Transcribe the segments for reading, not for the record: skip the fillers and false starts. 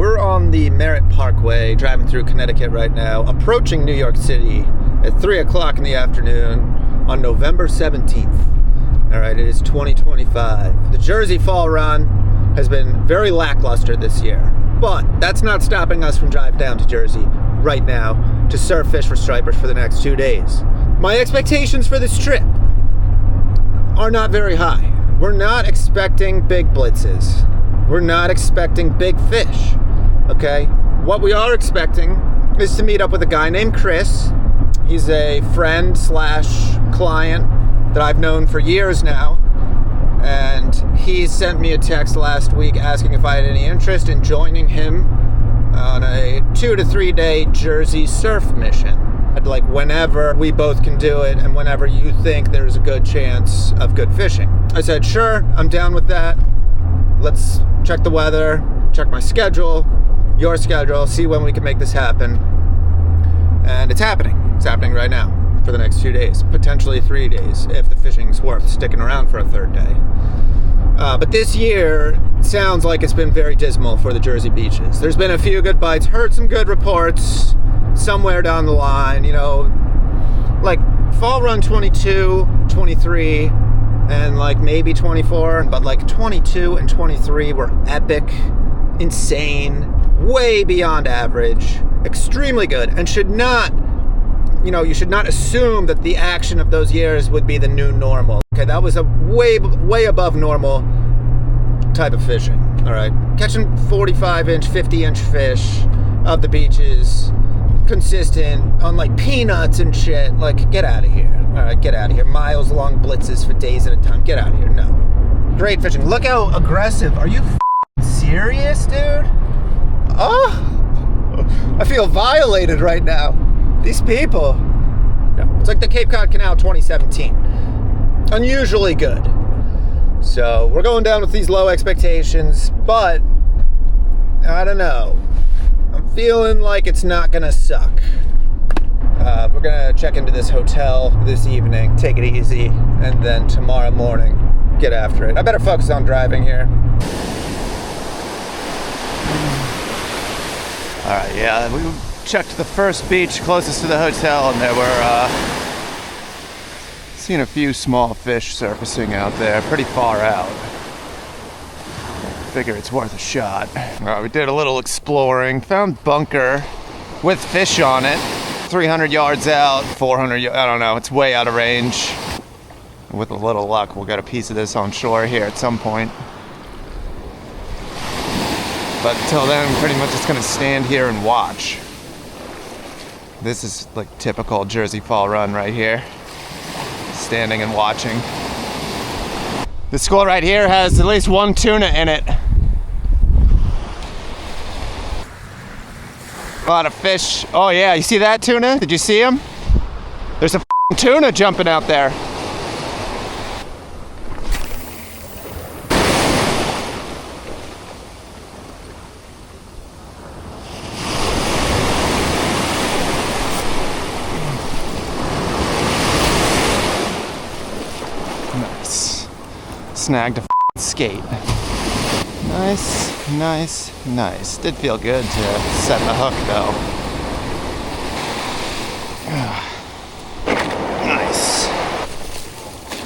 We're on the Merritt Parkway, driving through Connecticut right now, approaching New York City at 3 o'clock in the afternoon on November 17th. All right, it is 2025. The Jersey Fall Run has been very lackluster this year, but that's not stopping us from driving down to Jersey right now to surf fish for stripers for the next 2 days. My expectations for this trip are not very high. We're not expecting big blitzes. We're not expecting big fish, okay? What we are expecting is to meet up with a guy named Chris. He's a friend slash client that I've known for years now. And he sent me a text last week asking if I had any interest in joining him on a 2 to 3 day Jersey surf mission. Like whenever we both can do it and whenever you think there's a good chance of good fishing. I said, sure, I'm down with that. Let's check the weather, check my schedule, your schedule, see when we can make this happen. And it's happening. It's happening right now for the next 2 days, potentially 3 days if the fishing's worth sticking around for a third day. But this year sounds like it's been very dismal for the Jersey beaches. There's been a few good bites, heard some good reports somewhere down the line, you know, like Fall Run 22, 23, and like maybe 24, but like 22 and 23 were epic, insane, way beyond average, extremely good, and should not, you know, you should not assume that the action of those years would be the new normal. Okay, that was a way above normal type of fishing. All right, catching 45-inch, 50-inch fish of the beaches, consistent on like peanuts and shit. Like, get out of here. All right, get out of here. Miles long blitzes for days at a time. Get out of here. No. Great fishing. Look how aggressive. Are you serious, dude? Oh, I feel violated right now. These people. No, it's like the Cape Cod Canal 2017. Unusually good. So we're going down with these low expectations, but I don't know. I'm feeling like it's not gonna suck. We're gonna check into this hotel this evening, take it easy, and then tomorrow morning get after it. I better focus on driving here. All right, yeah, we checked the first beach closest to the hotel, and there were seen a few small fish surfacing out there, pretty far out. Figure it's worth a shot. We did a little exploring, found bunker with fish on it, 300 yards out, 400, I don't know, it's way out of range. With a little luck, we'll get a piece of this on shore here at some point. But until then, I'm pretty much just gonna stand here and watch. This is like typical Jersey Fall Run right here. Standing and watching. This school right here has at least one tuna in it. A lot of fish. Oh yeah, you see that tuna? Did you see him? There's a tuna jumping out there. Nice. Snagged a skate. Nice, nice, nice. Did feel good to set the hook though. Nice.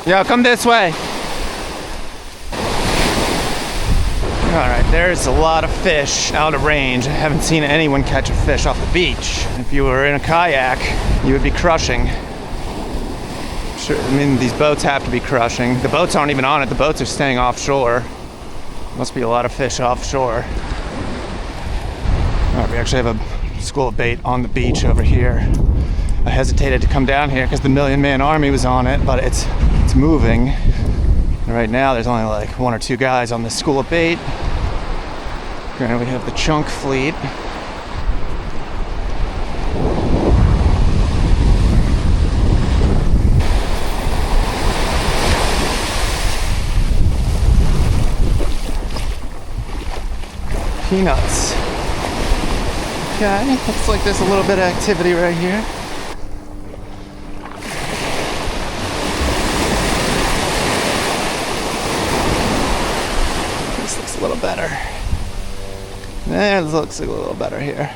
Yo, come this way. Alright, there's a lot of fish out of range. I haven't seen anyone catch a fish off the beach. If you were in a kayak, you would be crushing. Sure, I mean, these boats have to be crushing. The boats aren't even on it. The boats are staying offshore. Must be a lot of fish offshore. All right, we actually have a school of bait on the beach over here. I hesitated to come down here because the Million Man Army was on it, but it's moving. And right now, there's only like 1 or 2 guys on this school of bait. Granted, we have the chunk fleet. Peanuts. Okay, looks like there's a little bit of activity right here. This looks a little better. It looks a little better here.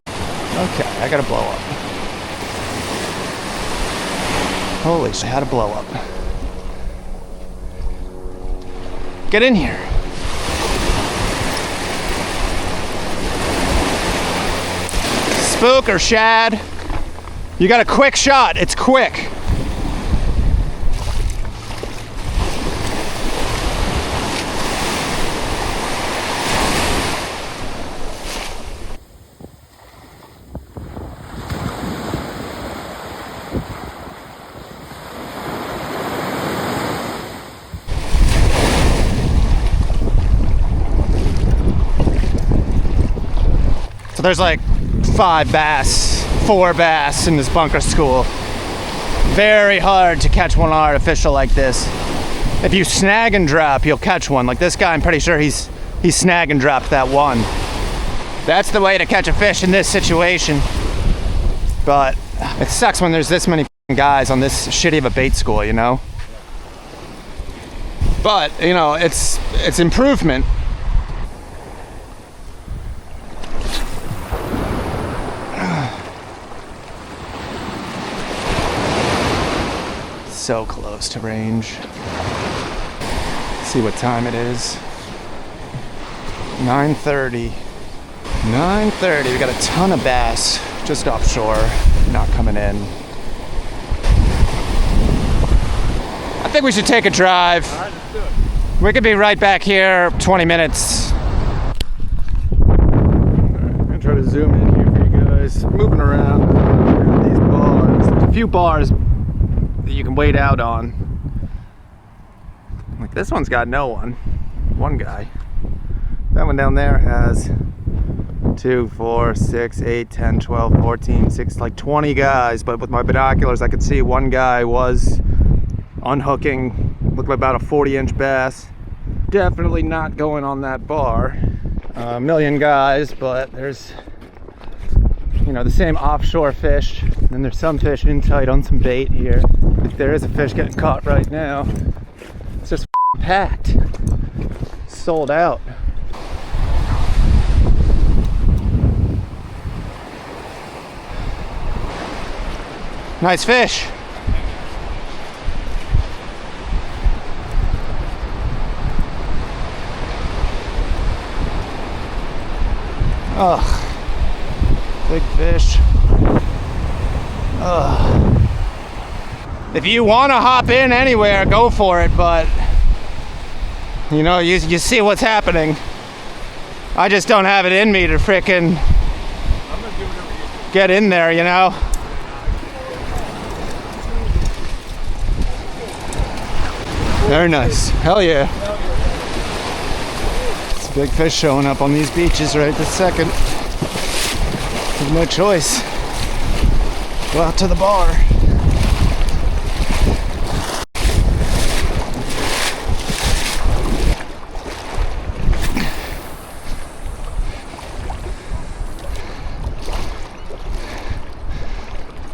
Okay, I gotta blow up. Holy shit, I had to blow up. Get in here. Spook or shad? You got a quick shot, it's quick. So there's like 4 bass in this bunker school. Very hard to catch one artificial like this. If you snag and drop, you'll catch one. Like this guy, I'm pretty sure he's snag and dropped that one. That's the way to catch a fish in this situation. But it sucks when there's this many guys on this shitty of a bait school, you know? But, you know, it's improvement. So close to range. Let's see what time it is. 9:30. 9:30. We got a ton of bass just offshore, not coming in. I think we should take a drive. All right, let's do it. We could be right back here 20 minutes. All right, I'm gonna try to zoom in here for you guys. Moving around these bars. There's a few bars that you can wait out on. Like this one's got no one. One guy. That one down there has 2, 4, 6, 8, 10, 12, 14, 6, like 20 guys. But with my binoculars, I could see one guy was unhooking. Looked like about a 40-inch bass. Definitely not going on that bar. A million guys, but there's, you know, the same offshore fish. And then there's some fish in tight on some bait here. There is a fish getting caught right now. It's just packed. Sold out. Nice fish. Ugh. Big fish. Ugh. If you want to hop in anywhere, go for it, but you know, you see what's happening. I just don't have it in me to frickin' get in there, you know? Very nice. Hell yeah. It's a big fish showing up on these beaches right this second. There's no choice. Go out to the bar.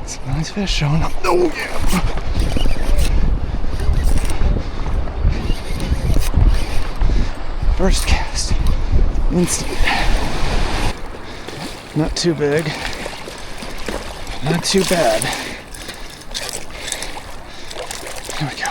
Some nice fish showing up. Oh yeah. First cast, instant. Not too big, not too bad. Here we go.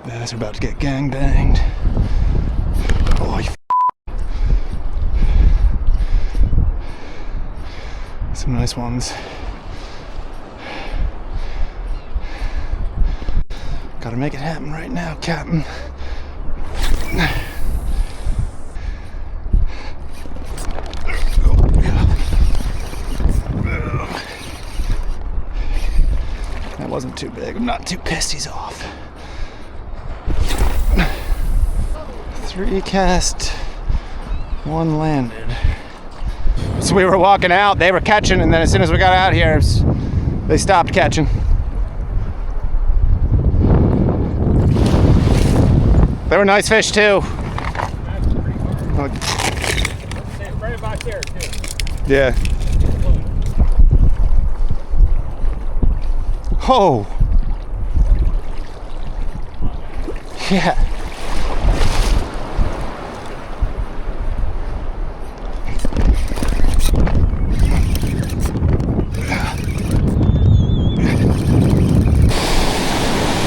Bass are about to get gang banged. Oh, you some nice ones. Gotta make it happen right now, Captain. That wasn't too big. I'm not too pissed he's off. 3 cast, 1 landed. So we were walking out, they were catching, and then as soon as we got out here, they stopped catching. They were nice fish too. Right about there too. Yeah. Oh! Yeah.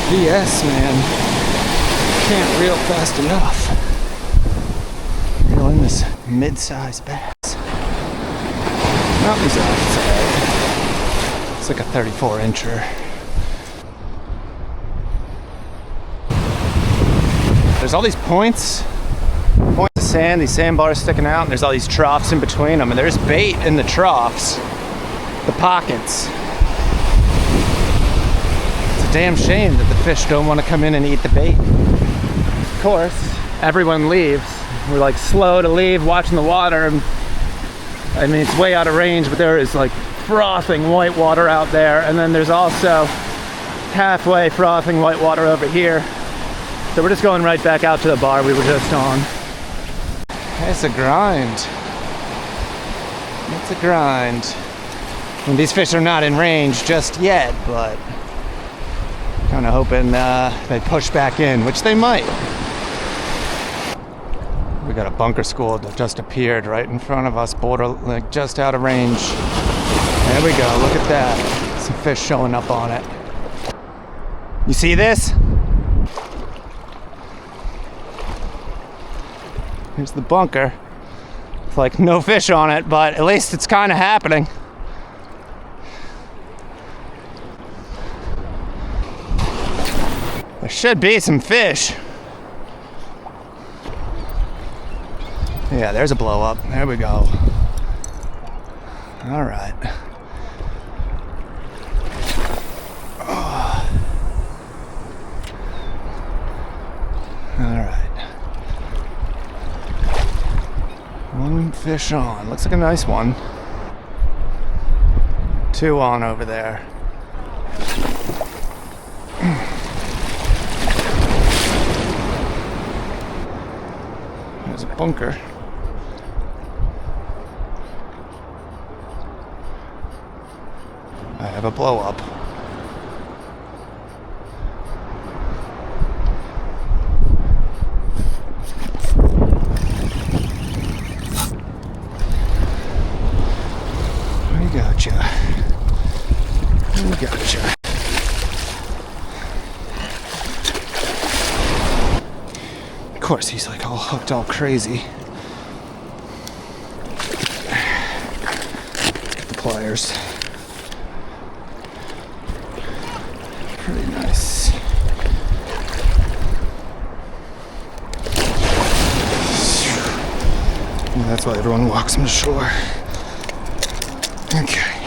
BS, man. Can't reel fast enough. Reeling this mid-sized bass. Mountain size. It's like a 34-incher. There's all these points of sand, these sandbars sticking out, and there's all these troughs in between them, and there's bait in the troughs, the pockets. It's a damn shame that the fish don't want to come in and eat the bait. Of course, everyone leaves. We're like slow to leave, watching the water, and I mean, it's way out of range, but there is like frothing white water out there, and then there's also halfway frothing white water over here. So we're just going right back out to the bar we were just on. It's a grind. It's a grind. And these fish are not in range just yet, but kind of hoping they push back in, which they might. We got a bunker school that just appeared right in front of us, like just out of range. There we go, look at that. Some fish showing up on it. You see this? Here's the bunker. It's like no fish on it, but at least it's kind of happening. There should be some fish. Yeah, there's a blow up. There we go. All right. Oh. All right. One fish on. Looks like a nice one. Two on over there. There's a bunker. I have a blow up. We gotcha. We gotcha. Of course, he's like all hooked, all crazy. Let's get the pliers. Pretty nice. Yeah, that's why everyone walks on the shore. Okay.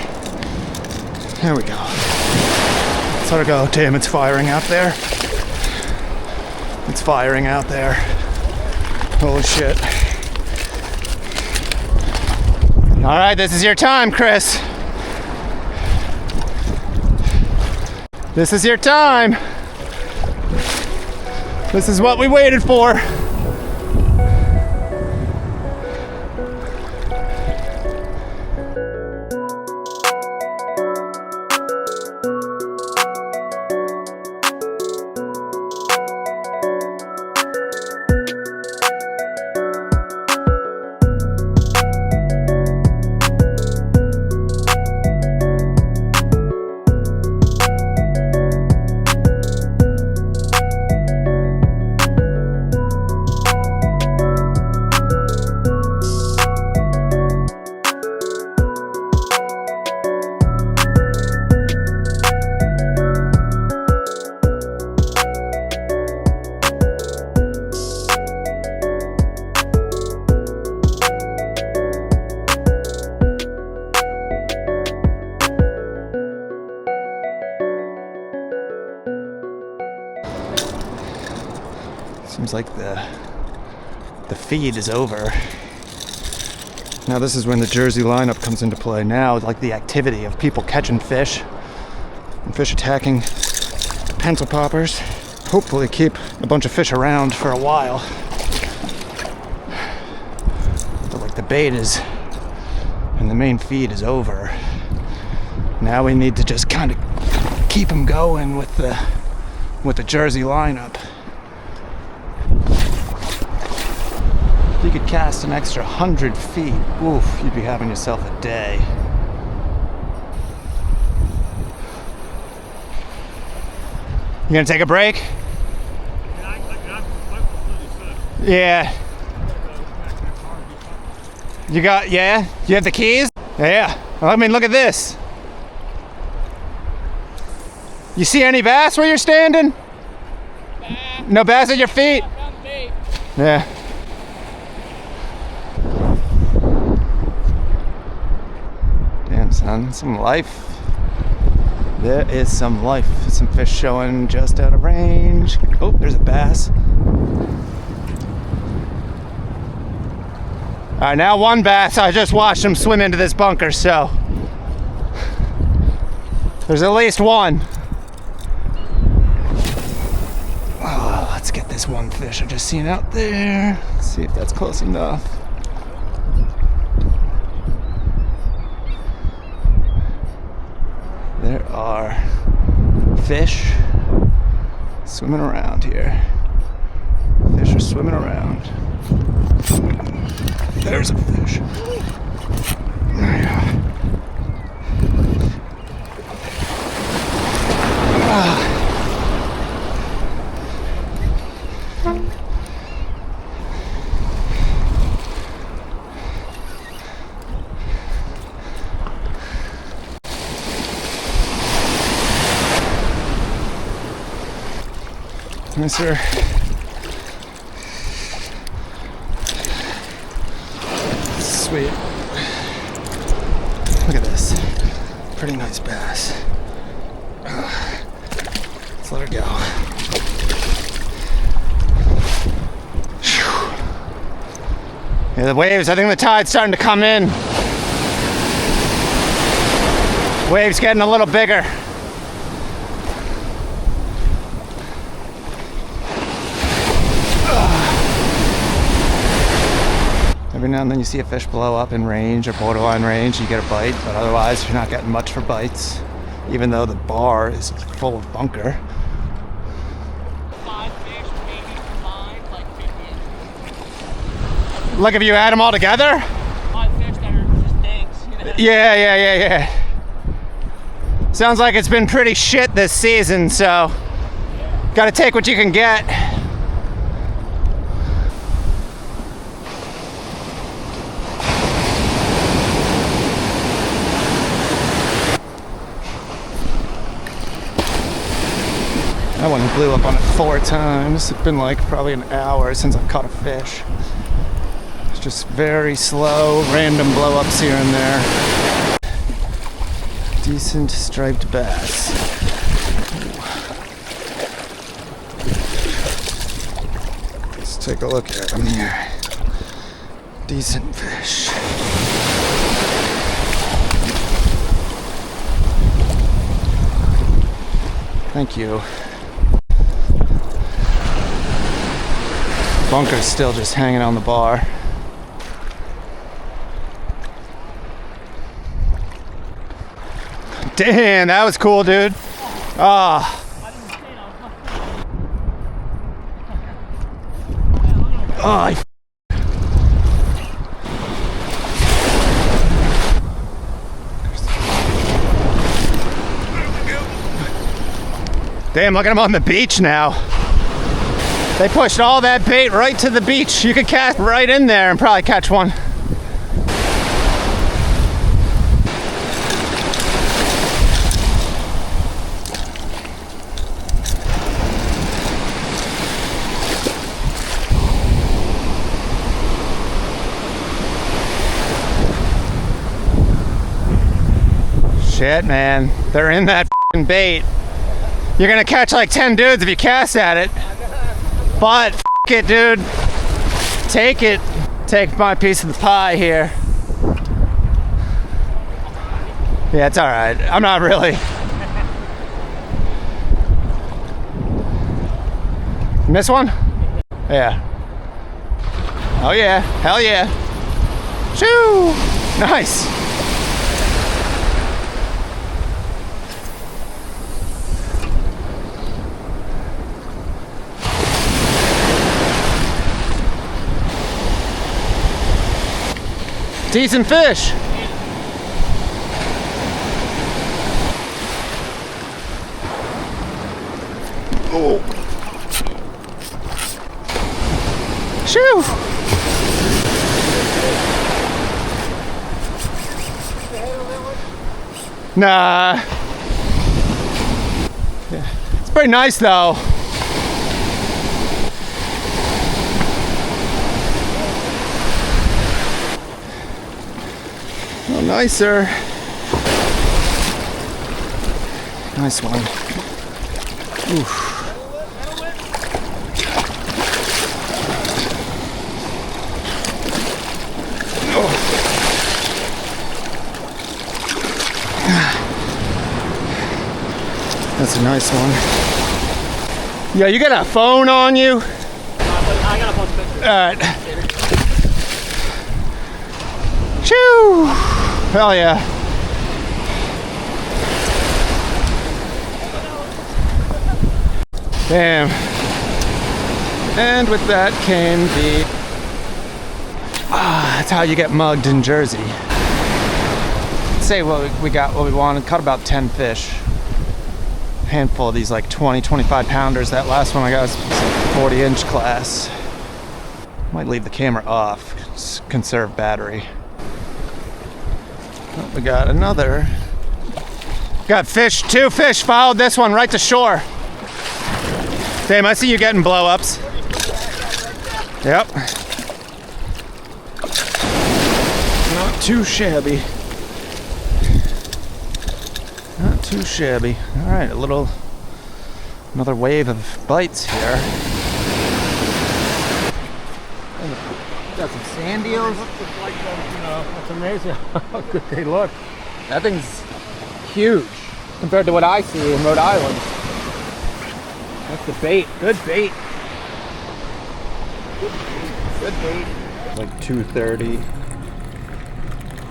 There we go. Let's let her go. Damn, it's firing out there. It's firing out there. Holy shit. All right, this is your time, Chris. This is your time. This is what we waited for. Seems like the feed is over. Now this is when the Jersey lineup comes into play. Now, like the activity of people catching fish and fish attacking pencil poppers. Hopefully keep a bunch of fish around for a while. But like the bait is and the main feed is over. Now we need to just kind of keep them going with the Jersey lineup. If you could cast an extra 100 feet, oof, you'd be having yourself a day. You gonna take a break? Yeah. You got, yeah? You have the keys? Yeah. I mean, look at this. You see any bass where you're standing? No bass at your feet? Yeah. Damn, son, some life. There is some life. Some fish showing just out of range. Oh, there's a bass. All right, now one bass. I just watched him swim into this bunker, so there's at least one. Oh, let's get this one fish I just seen out there. Let's see if that's close enough. There are fish swimming around here. Fish are swimming around. There's a fish. Yes, sir. Sweet. Look at this. Pretty nice bass. Let's let her go. Yeah, the waves, I think the tide's starting to come in. Waves getting a little bigger. Every now and then you see a fish blow up in range or borderline range, you get a bite, but otherwise you're not getting much for bites, even though the bar is full of bunker. 5 fish, maybe combined, like 50. Like if you add them all together? 5 fish that are just dinks, you know? Yeah. Sounds like it's been pretty shit this season, so gotta take what you can get. That one blew up on it 4 times. It's been like probably an hour since I've caught a fish. It's just very slow, random blow-ups here and there. Decent striped bass. Let's take a look at them here. Decent fish. Thank you. Bunker's still just hanging on the bar. Damn, that was cool, dude. Ah. Oh, damn, look at him on the beach now. They pushed all that bait right to the beach. You could cast right in there and probably catch one. Shit, man. They're in that f***ing bait. You're gonna catch like 10 dudes if you cast at it. But f*** it, dude. Take it. Take my piece of the pie here. Yeah, it's alright. I'm not really. Miss one? Yeah. Oh yeah. Hell yeah. Shoo! Nice. Decent fish. Oh. Shoo! Nah. Yeah. It's pretty nice though. Oh, nicer. Nice one. Oof. That's a nice one. Yeah, you got a phone on you? I got a post picture. Alright. Choo! Hell yeah. Damn. And with that came the... that's how you get mugged in Jersey. Say what we got, what we wanted. Caught about 10 fish. Handful of these like 20, 25 pounders. That last one I got was 40-inch class. Might leave the camera off. Just conserve battery. Oh, we got another. Got fish, 2 fish followed this one right to shore. Damn, I see you getting blow-ups. Yep. Not too shabby. Not too shabby. All right, another wave of bites here. Got some sand eels. It's amazing how good they look. That thing's huge compared to what I see in Rhode Island. That's the bait. Good bait. Good bait. Like 2:30.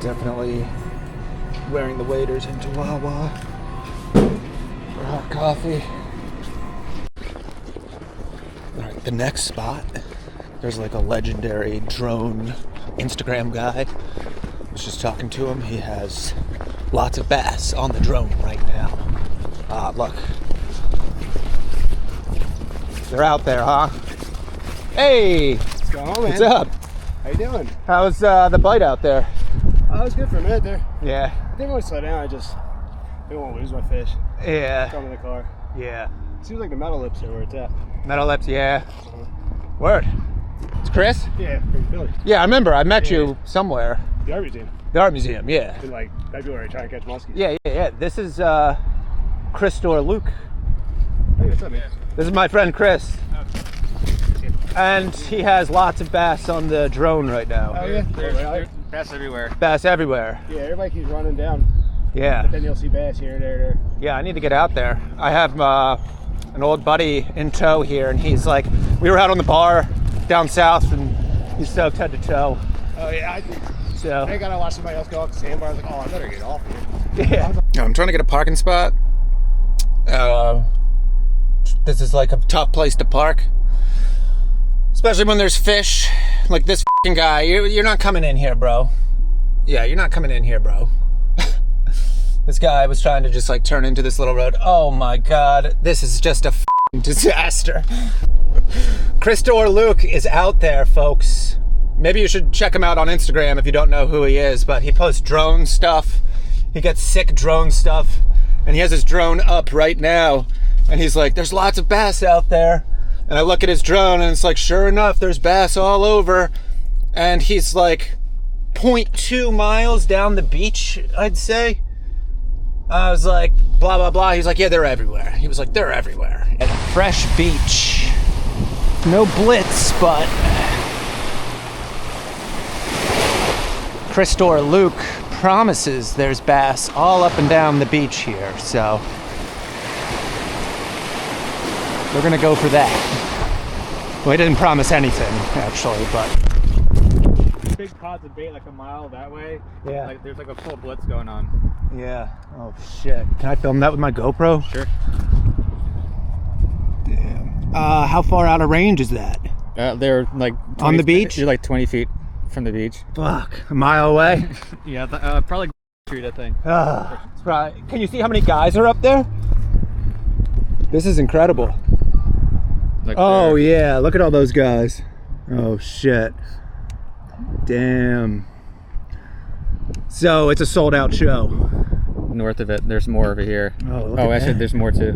Definitely wearing the waders into Wawa for hot coffee. All right, the next spot, there's like a legendary drone Instagram guy. I was just talking to him. He has lots of bass on the drone right now. Look. They're out there, huh? Hey! What's going on, man? What's up? How you doing? How's the bite out there? Oh, it was good for a minute there. Yeah. I didn't want to slow down. I didn't want to lose my fish. Yeah. Come in the car. Yeah. Seems like the metal lips are where it's at. Metal lips, yeah. Word. It's Chris? Yeah, from Philly. Yeah, I remember. I met Yeah. you somewhere. The art museum. The art museum, yeah. In like February trying to catch muskies. Yeah. This is Chris or Luke. Hey, what's up, man? This is my friend Chris. And he has lots of bass on the drone right now. Oh, yeah? There's bass everywhere. Bass everywhere. Yeah, everybody keeps running down. Yeah. But then you'll see bass here, there. Yeah, I need to get out there. I have an old buddy in tow here, and he's like, we were out on the bar down south, and he's stoked head to toe. Oh, yeah. So I gotta watch somebody else go off the sandbar. I was like, oh, I better get off here. yeah. I'm trying to get a parking spot. This is like a tough place to park, especially when there's fish. Like this fucking guy. You're not coming in here, bro. Yeah, you're not coming in here, bro. This guy was trying to just like turn into this little road. Oh my God, this is just a fucking disaster. Christopher Luke is out there, folks. Maybe you should check him out on Instagram if you don't know who he is, but he posts drone stuff. He gets sick drone stuff, and he has his drone up right now, and he's like, there's lots of bass out there. And I look at his drone, and it's like, sure enough, there's bass all over. And he's like 0.2 miles down the beach, I'd say. I was like, blah, blah, blah. He's like, yeah, they're everywhere. He was like, they're everywhere. At a fresh beach. No blitz, but Christopher Luke promises there's bass all up and down the beach here, so we're gonna go for that. Well, he didn't promise anything, actually, but Big pods of bait like a mile that way. yeah. Like there's like a full blitz going on. Yeah. Oh shit. Can I film that with my GoPro? Sure. Damn. How far out of range is that? They're like On the beach? You're like 20 feet. from the beach. Fuck, a mile away. Yeah, probably Street, I think. It's probably, can you see how many guys are up there? This is incredible. Like Oh there. yeah, look at all those guys. Oh shit. Damn. So it's a sold out show. North of it, there's more over here. Look Oh, at actually, that. there's more too.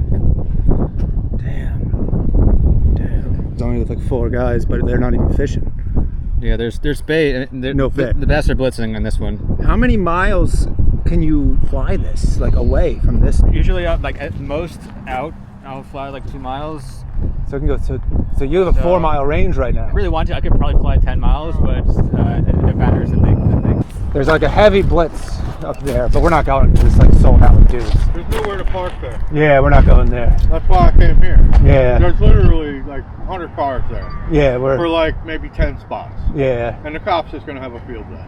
Damn. There's only like 4 guys, but they're not even fishing. Yeah, there's bait. No fish. The bass are blitzing on this one. How many miles can you fly this, like away from this? Usually, like at most out, I'll fly like 2 miles. So it can go so you have a 4-mile range right now. I really want to. I could probably fly 10 miles, but it matters. There's like a heavy blitz up there, but we're not going because it's like sold out with dudes. There's nowhere to park there. Yeah, we're not going there. That's why I came here. Yeah. There's literally like 100 cars there Yeah, for like maybe 10 spots. Yeah. And the cops just gonna have a field day.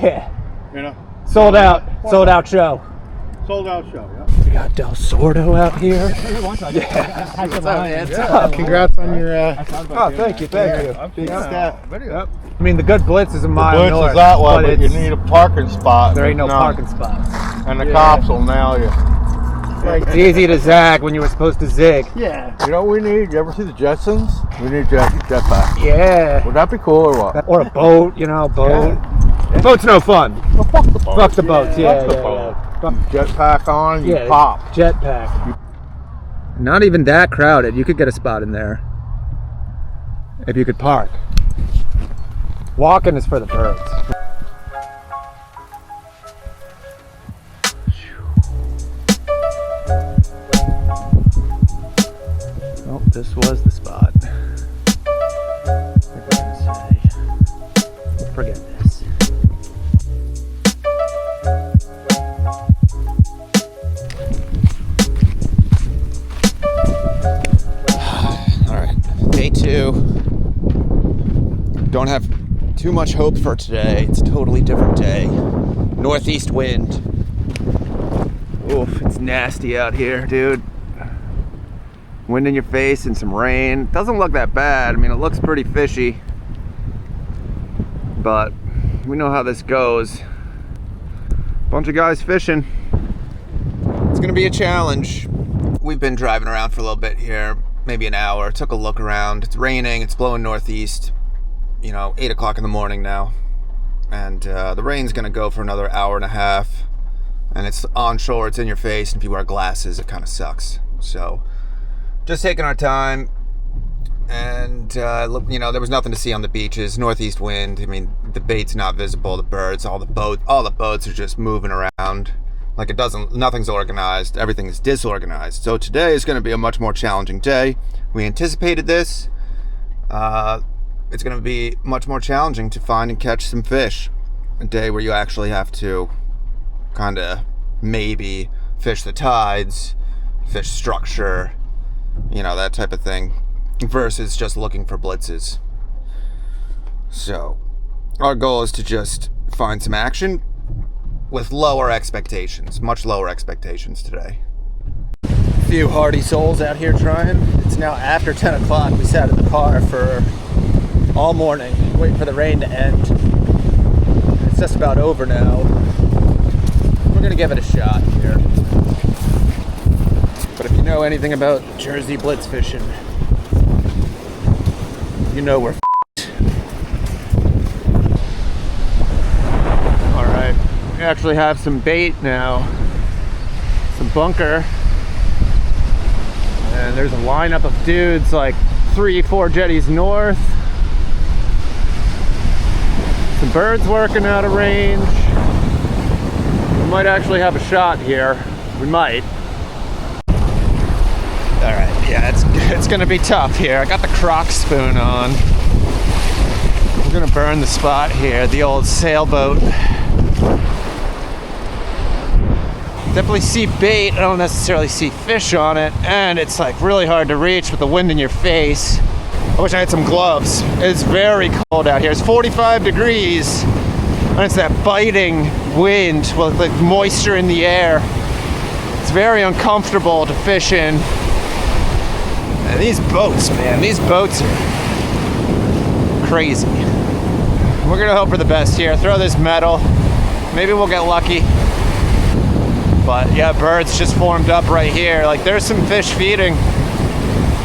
Yeah. You know? Sold out show. Sold out show, yeah. We got Del Sordo out here. Congrats on your Oh, thank you. big step. Yep. I mean, the good blitz is a mile Blitz north, is that way, but you it's- need a parking spot. there ain't no None. parking spots. And the cops will nail you. It's easy to zag when you were supposed to zig. Yeah. You know what we need? You ever see the Jetsons? We need jetpack. Yeah. Would that be cool or what? Or a boat, boat. Boat's no fun. Well, fuck the boat. Fuck the boats, yeah. Fuck the boat. Jetpack on, you pop. Jetpack. Not even that crowded. You could get a spot in there if you could park. Walking is for the birds. Oh, this was the spot. What was I gonna say? Forget this. All right, day 2. Don't have too much hope for today. It's a totally different day. Northeast wind. Oof, it's nasty out here, dude. Wind in your face and some rain. Doesn't look that bad. I mean, it looks pretty fishy. But we know how this goes. Bunch of guys fishing. It's gonna be a challenge. We've been driving around for a little bit here, maybe an hour. Took a look around. It's raining, it's blowing northeast. 8 o'clock in the morning now. And the rain's gonna go for another hour and a half. And it's onshore, it's in your face, and if you wear glasses, it kind of sucks. So, just taking our time. And, there was nothing to see on the beaches. Northeast wind, I mean, the bait's not visible, the birds, all the boats are just moving around. Like nothing's organized, everything is disorganized. So today is gonna be a much more challenging day. We anticipated this. It's gonna be much more challenging to find and catch some fish. A day where you actually have to kind of maybe fish the tides, fish structure, that type of thing, versus just looking for blitzes. So our goal is to just find some action with lower expectations, much lower expectations today. A few hardy souls out here trying. It's now after 10 o'clock. We sat in the car for all morning, waiting for the rain to end. It's just about over now. We're gonna give it a shot here. But if you know anything about Jersey blitz fishing, you know we're All right, we actually have some bait now. Some bunker. And there's a lineup of dudes like 3-4 jetties north. Some birds working out of range. We might actually have a shot here. We might. all right. Yeah, it's gonna be tough here. I got the croc spoon on. We're gonna burn the spot here, the old sailboat. Definitely see bait, I don't necessarily see fish on it, and it's like really hard to reach with the wind in your face. I wish I had some gloves. It's very cold out here. It's 45 degrees, and it's that biting wind with the moisture in the air. It's very uncomfortable to fish in. And these boats, man, these boats are crazy. We're gonna hope for the best here. Throw this metal. Maybe we'll get lucky. But yeah, birds just formed up right here. Like there's some fish feeding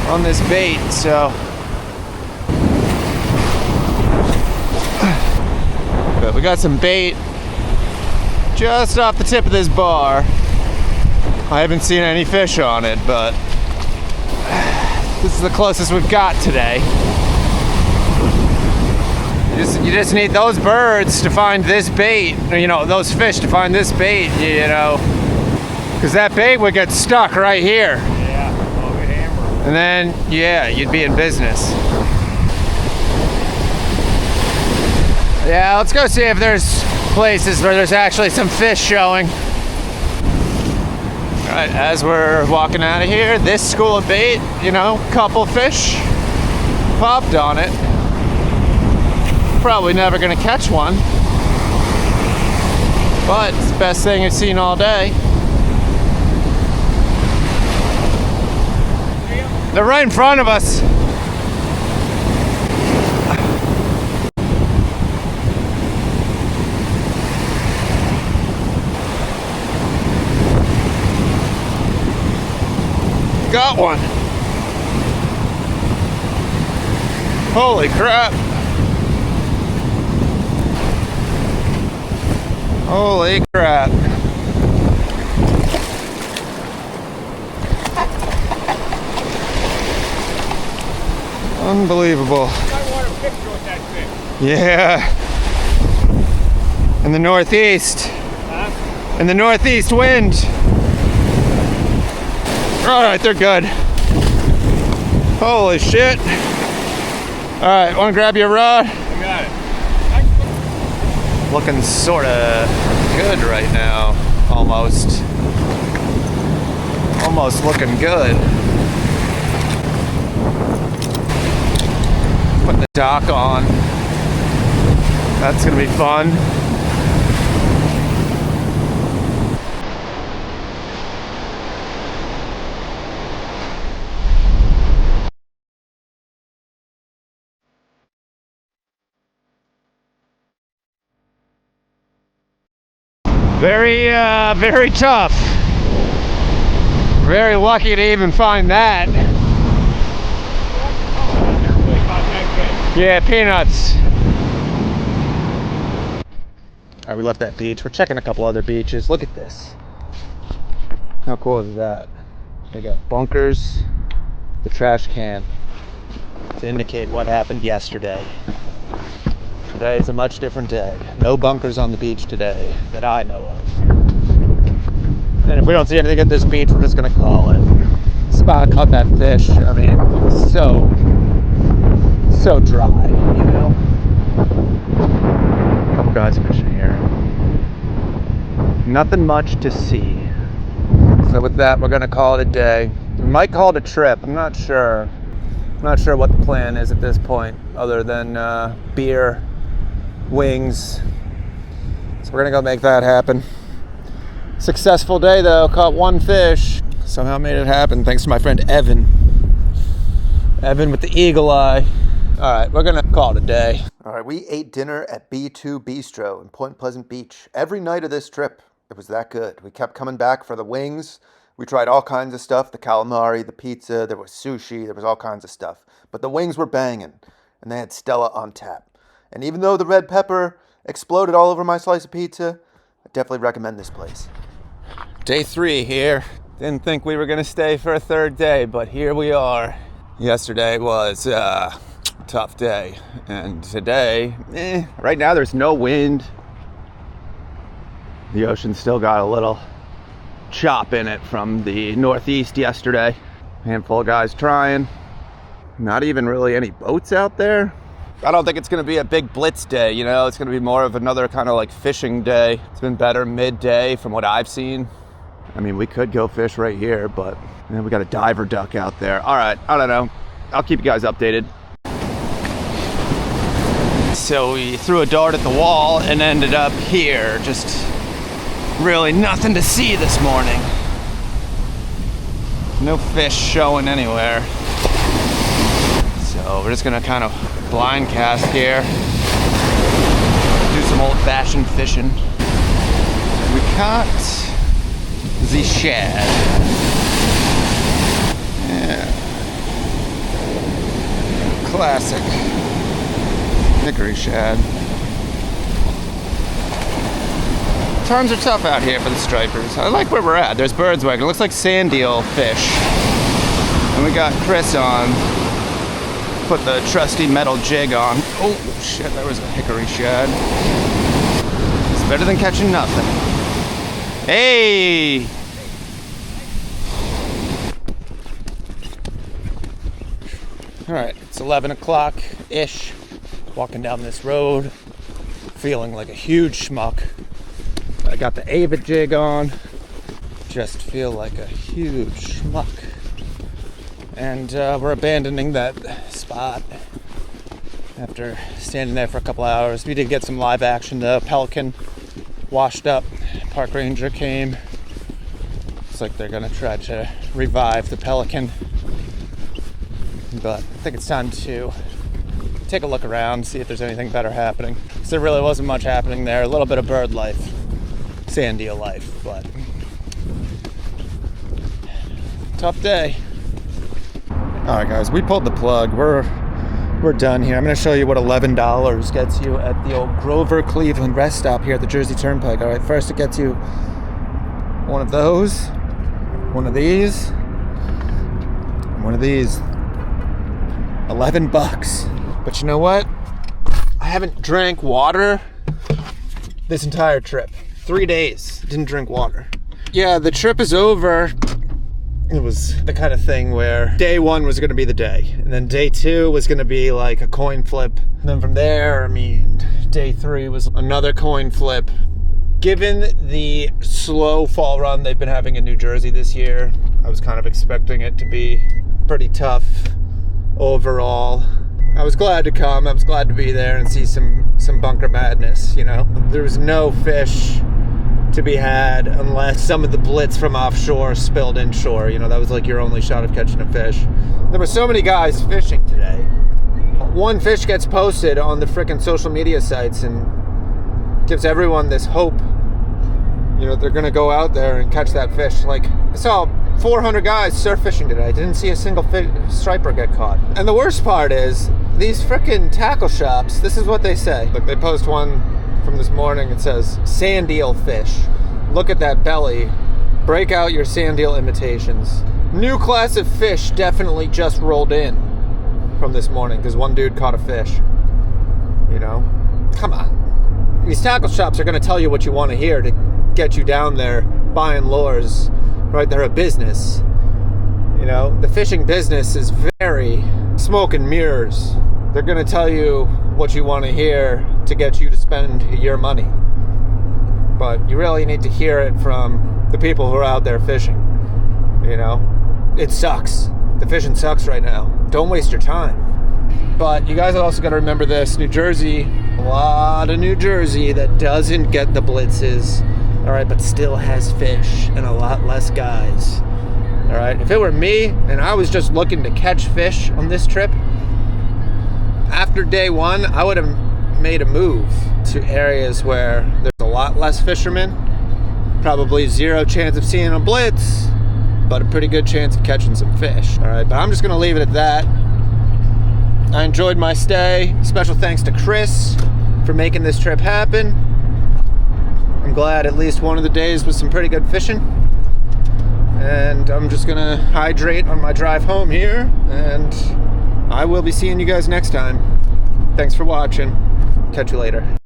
on this bait, so. But we got some bait just off the tip of this bar. I haven't seen any fish on it, but this is the closest we've got today. You just need those birds to find this bait, or, you know, those fish to find this bait, you know, because that bait would get stuck right here. Yeah, I'll get hammered. And then, yeah, you'd be in business. Yeah, let's go see if there's places where there's actually some fish showing. All right, as we're walking out of here, this school of bait, you know, couple fish popped on it. Probably never gonna catch one, but it's the best thing I've seen all day. They're right in front of us. Got one. Holy crap. Holy crap. Unbelievable. I want a picture with that fish. Yeah. In the northeast. Huh? In the northeast wind. All right, they're good. Holy shit. All right, want to grab your rod? I got it. Looking sort of good right now, almost. Almost looking good. Putting the dock on. That's gonna be fun. Very tough. Very lucky to even find that. Yeah, peanuts. All right, we left that beach. We're checking a couple other beaches. Look at this. How cool is that? They got bunkers, the trash can to indicate what happened yesterday. Today is a much different day. No bunkers on the beach today that I know of. And if we don't see anything at this beach, we're just gonna call it. Spot caught that fish. I mean, so dry, you know? A couple guys fishing here. Nothing much to see. So with that, we're gonna call it a day. We might call it a trip. I'm not sure. I'm not sure what the plan is at this point, other than beer, wings. So we're gonna go make that happen. Successful day though, caught one fish. Somehow made it happen thanks to my friend Evan. Evan with the eagle eye. All right, we're gonna call it a day. All right, we ate dinner at B2 Bistro in Point Pleasant Beach. Every night of this trip, it was that good. We kept coming back for the wings. We tried all kinds of stuff, the calamari, the pizza, there was sushi, there was all kinds of stuff. But the wings were banging, and they had Stella on tap. And even though the red pepper exploded all over my slice of pizza, I definitely recommend this place. Day 3 here. Didn't think we were gonna stay for a third day, but here we are. Yesterday was a tough day, and today, right now there's no wind. The ocean still got a little chop in it from the northeast yesterday. Handful of guys trying. Not even really any boats out there. I don't think it's gonna be a big blitz day, you know? It's gonna be more of another kind of like fishing day. It's been better midday from what I've seen. I mean, we could go fish right here, but we got a diver duck out there. All right, I don't know. I'll keep you guys updated. So we threw a dart at the wall and ended up here. Just really nothing to see this morning. No fish showing anywhere. So we're just gonna kind of blind cast here. Do some old-fashioned fishing. We caught the shad. Yeah. Classic hickory shad. Times are tough out here for the stripers. I like where we're at. There's birds wagging. It looks like sand eel fish. And we got Chris on. Put the trusty metal jig on. Oh shit, there was a hickory shad. It's better than catching nothing. Hey! Alright, it's 11 o'clock-ish. Walking down this road. Feeling like a huge schmuck. I got the Ava jig on. Just feel like a huge schmuck. And we're abandoning that spot after standing there for a couple hours. We did get some live action. The pelican washed up. Park ranger came. It's like they're gonna try to revive the pelican. But I think it's time to take a look around, see if there's anything better happening. Because there really wasn't much happening there. A little bit of bird life. Sand eel life, but tough day. All right, guys, we pulled the plug. We're done here. I'm going to show you what $11 gets you at the old Grover Cleveland rest stop here at the Jersey Turnpike. All right, first it gets you one of those, one of these, one of these. $11. But you know what? I haven't drank water this entire trip. 3 days, didn't drink water. Yeah, the trip is over. It was the kind of thing where day one was going to be the day. And then day two was going to be like a coin flip. And then from there, I mean, day three was another coin flip. Given the slow fall run they've been having in New Jersey this year, I was kind of expecting it to be pretty tough overall. I was glad to come. I was glad to be there and see some bunker madness, you know. There was no fish to be had unless some of the blitz from offshore spilled inshore. You know, that was like your only shot of catching a fish. There were so many guys fishing today. One fish gets posted on the frickin' social media sites and gives everyone this hope. You know, they're gonna go out there and catch that fish. Like, I saw 400 guys surf fishing today. I didn't see a single striper get caught. And the worst part is, these frickin' tackle shops, this is what they say. Look, they post one from this morning. It says, sand eel fish. Look at that belly. Break out your sand eel imitations. New class of fish definitely just rolled in from this morning because one dude caught a fish. You know? Come on. These tackle shops are going to tell you what you want to hear to get you down there buying lures. Right? They're a business. You know? The fishing business is very smoke and mirrors. They're going to tell you what you want to hear to get you to spend your money. But you really need to hear it from the people who are out there fishing. You know? It sucks. The fishing sucks right now. Don't waste your time. But you guys also got to remember this. New Jersey, a lot of New Jersey that doesn't get the blitzes. Alright, but still has fish and a lot less guys. Alright, if it were me and I was just looking to catch fish on this trip, after day one, I would have made a move to areas where there's a lot less fishermen, probably zero chance of seeing a blitz, but a pretty good chance of catching some fish. Alright, but I'm just going to leave it at that. I enjoyed my stay. Special thanks to Chris for making this trip happen. I'm glad at least one of the days was some pretty good fishing. And I'm just going to hydrate on my drive home here, and I will be seeing you guys next time. Thanks for watching. Catch you later.